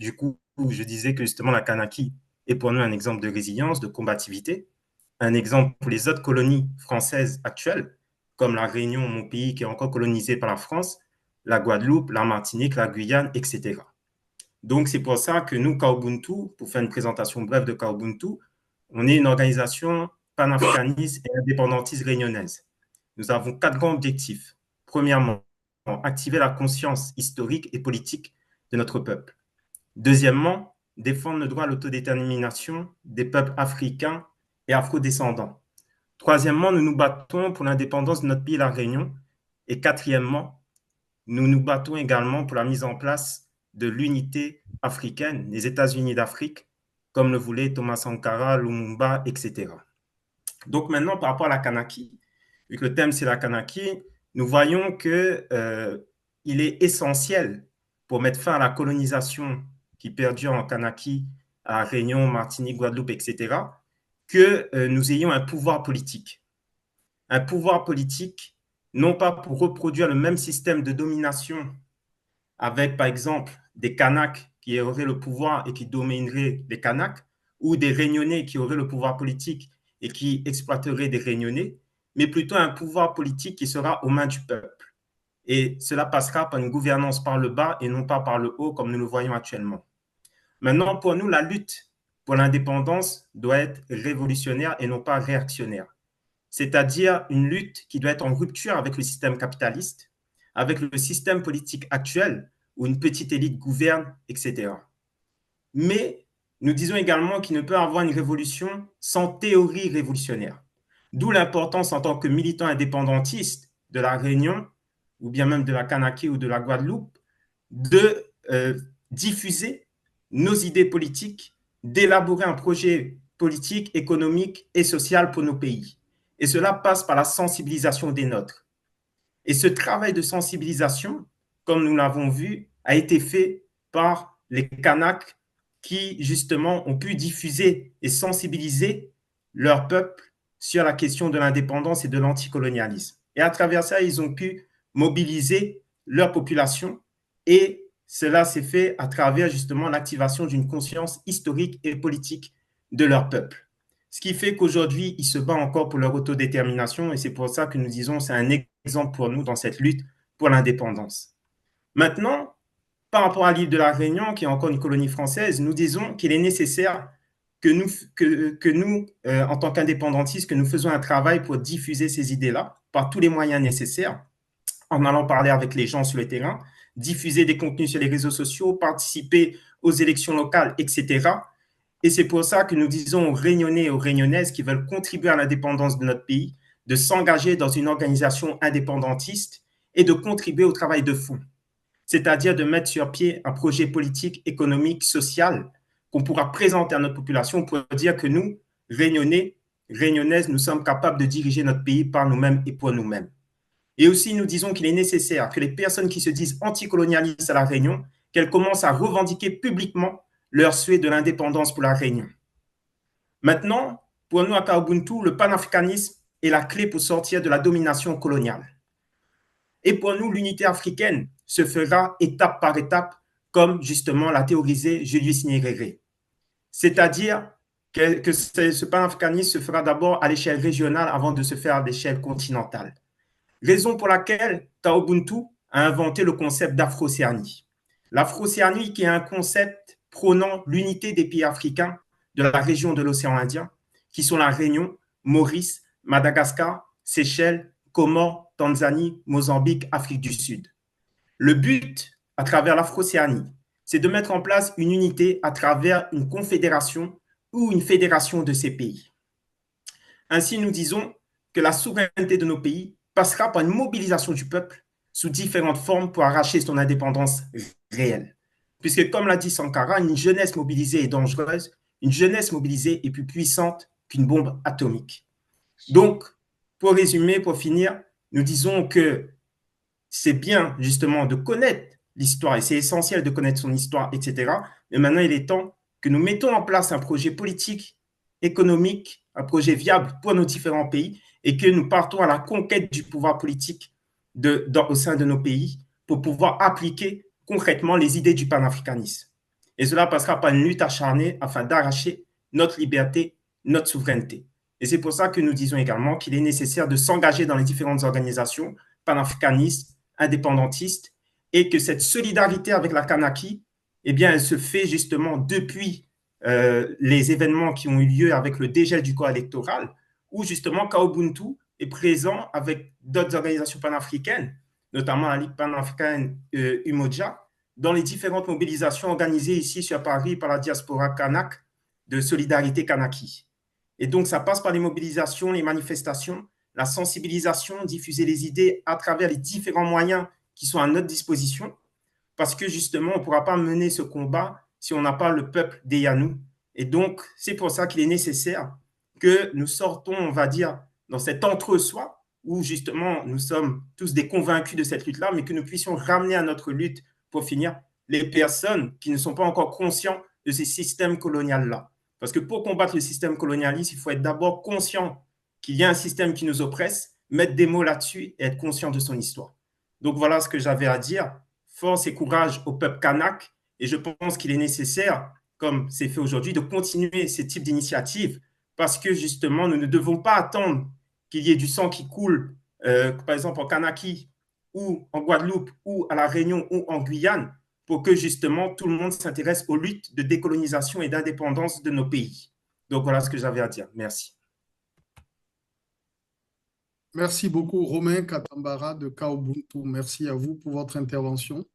Du coup, je disais que justement la Kanaki est pour nous un exemple de résilience, de combativité, un exemple pour les autres colonies françaises actuelles, comme la Réunion, mon pays qui est encore colonisé par la France, la Guadeloupe, la Martinique, la Guyane, etc. Donc, c'est pour ça que nous, Kaubuntu, pour faire une présentation brève de Kaubuntu, on est une organisation panafricaniste et indépendantiste réunionnaise. Nous avons quatre grands objectifs. Premièrement, activer la conscience historique et politique de notre peuple. Deuxièmement, défendre le droit à l'autodétermination des peuples africains et afro-descendants. Troisièmement, nous nous battons pour l'indépendance de notre pays, la Réunion. Et quatrièmement, nous nous battons également pour la mise en place de l'unité africaine, des États-Unis d'Afrique, comme le voulait Thomas Sankara, Lumumba, etc. Donc maintenant, par rapport à la Kanaki, vu que le thème c'est la Kanaki, nous voyons que il est essentiel pour mettre fin à la colonisation qui perdure en Kanaki, à Réunion, Martinique, Guadeloupe, etc., que nous ayons un pouvoir politique. Un pouvoir politique, non pas pour reproduire le même système de domination avec, par exemple, des Kanaks qui auraient le pouvoir et qui domineraient les Kanaks, ou des Réunionnais qui auraient le pouvoir politique et qui exploiteraient des Réunionnais, mais plutôt un pouvoir politique qui sera aux mains du peuple. Et cela passera par une gouvernance par le bas et non pas par le haut, comme nous le voyons actuellement. Maintenant, pour nous, la lutte pour l'indépendance doit être révolutionnaire et non pas réactionnaire. C'est-à-dire une lutte qui doit être en rupture avec le système capitaliste, avec le système politique actuel où une petite élite gouverne, etc. Mais nous disons également qu'il ne peut y avoir une révolution sans théorie révolutionnaire. D'où l'importance en tant que militant indépendantiste de la Réunion, ou bien même de la Kanaki ou de la Guadeloupe, de diffuser nos idées politiques, d'élaborer un projet politique, économique et social pour nos pays. Et cela passe par la sensibilisation des nôtres. Et ce travail de sensibilisation, comme nous l'avons vu, a été fait par les Kanaks qui, justement, ont pu diffuser et sensibiliser leur peuple sur la question de l'indépendance et de l'anticolonialisme. Et à travers ça, ils ont pu mobiliser leur population et cela s'est fait à travers, justement, l'activation d'une conscience historique et politique de leur peuple. Ce qui fait qu'aujourd'hui, ils se battent encore pour leur autodétermination et c'est pour ça que nous disons que c'est un exemple pour nous dans cette lutte pour l'indépendance. Maintenant, par rapport à l'île de la Réunion, qui est encore une colonie française, nous disons qu'il est nécessaire que nous en tant qu'indépendantistes, que nous faisons un travail pour diffuser ces idées-là par tous les moyens nécessaires, en allant parler avec les gens sur le terrain, diffuser des contenus sur les réseaux sociaux, participer aux élections locales, etc. Et c'est pour ça que nous disons aux Réunionnais et aux Réunionnaises qui veulent contribuer à l'indépendance de notre pays de s'engager dans une organisation indépendantiste et de contribuer au travail de fond, c'est-à-dire de mettre sur pied un projet politique, économique, social qu'on pourra présenter à notre population pour dire que nous, Réunionnais, Réunionnaises, nous sommes capables de diriger notre pays par nous-mêmes et pour nous-mêmes. Et aussi, nous disons qu'il est nécessaire que les personnes qui se disent anticolonialistes à La Réunion, qu'elles commencent à revendiquer publiquement leur souhait de l'indépendance pour La Réunion. Maintenant, pour nous à Kaubuntu, le panafricanisme est la clé pour sortir de la domination coloniale. Et pour nous, l'unité africaine se fera étape par étape, comme justement l'a théorisé Julius Nyerere. C'est-à-dire que ce panafricanisme se fera d'abord à l'échelle régionale avant de se faire à l'échelle continentale. Raison pour laquelle Kaubuntu a inventé le concept d'Afrocéanie. L'Afrocéanie qui est un concept prônant l'unité des pays africains de la région de l'océan Indien, qui sont la Réunion, Maurice, Madagascar, Seychelles, Comores, Tanzanie, Mozambique, Afrique du Sud. Le but, à travers l'Afrocéanie, c'est de mettre en place une unité à travers une confédération ou une fédération de ces pays. Ainsi, nous disons que la souveraineté de nos pays passera par une mobilisation du peuple sous différentes formes pour arracher son indépendance réelle. Puisque, comme l'a dit Sankara, une jeunesse mobilisée est dangereuse, une jeunesse mobilisée est plus puissante qu'une bombe atomique. Donc, pour résumer, pour finir, nous disons que c'est bien justement de connaître l'histoire et c'est essentiel de connaître son histoire, etc. Mais maintenant, il est temps que nous mettons en place un projet politique, économique, un projet viable pour nos différents pays et que nous partons à la conquête du pouvoir politique au sein de nos pays pour pouvoir appliquer concrètement les idées du panafricanisme. Et cela passera par une lutte acharnée afin d'arracher notre liberté, notre souveraineté. Et c'est pour ça que nous disons également qu'il est nécessaire de s'engager dans les différentes organisations panafricanistes, indépendantistes, et que cette solidarité avec la Kanaki, eh bien, elle se fait justement depuis les événements qui ont eu lieu avec le dégel du corps électoral, où justement Kaobuntu est présent avec d'autres organisations panafricaines, notamment la Ligue panafricaine Umoja, dans les différentes mobilisations organisées ici sur Paris par la diaspora kanak de solidarité kanaki. Et donc, ça passe par les mobilisations, les manifestations, la sensibilisation, diffuser les idées à travers les différents moyens qui sont à notre disposition, parce que justement, on ne pourra pas mener ce combat si on n'a pas le peuple des Yanou. Et donc, c'est pour ça qu'il est nécessaire que nous sortons, on va dire, dans cet entre-soi, où justement nous sommes tous des convaincus de cette lutte-là, mais que nous puissions ramener à notre lutte, pour finir, les personnes qui ne sont pas encore conscients de ces systèmes coloniaux-là. Parce que pour combattre le système colonialiste, il faut être d'abord conscient qu'il y a un système qui nous oppresse, mettre des mots là-dessus et être conscient de son histoire. Donc voilà ce que j'avais à dire. Force et courage au peuple kanak. Et je pense qu'il est nécessaire, comme c'est fait aujourd'hui, de continuer ce type d'initiative parce que justement, nous ne devons pas attendre qu'il y ait du sang qui coule, par exemple en Kanaki ou en Guadeloupe ou à La Réunion ou en Guyane, pour que justement tout le monde s'intéresse aux luttes de décolonisation et d'indépendance de nos pays. Donc voilà ce que j'avais à dire. Merci. Merci beaucoup, Romain Katambara de Kaobuntu. Merci à vous pour votre intervention.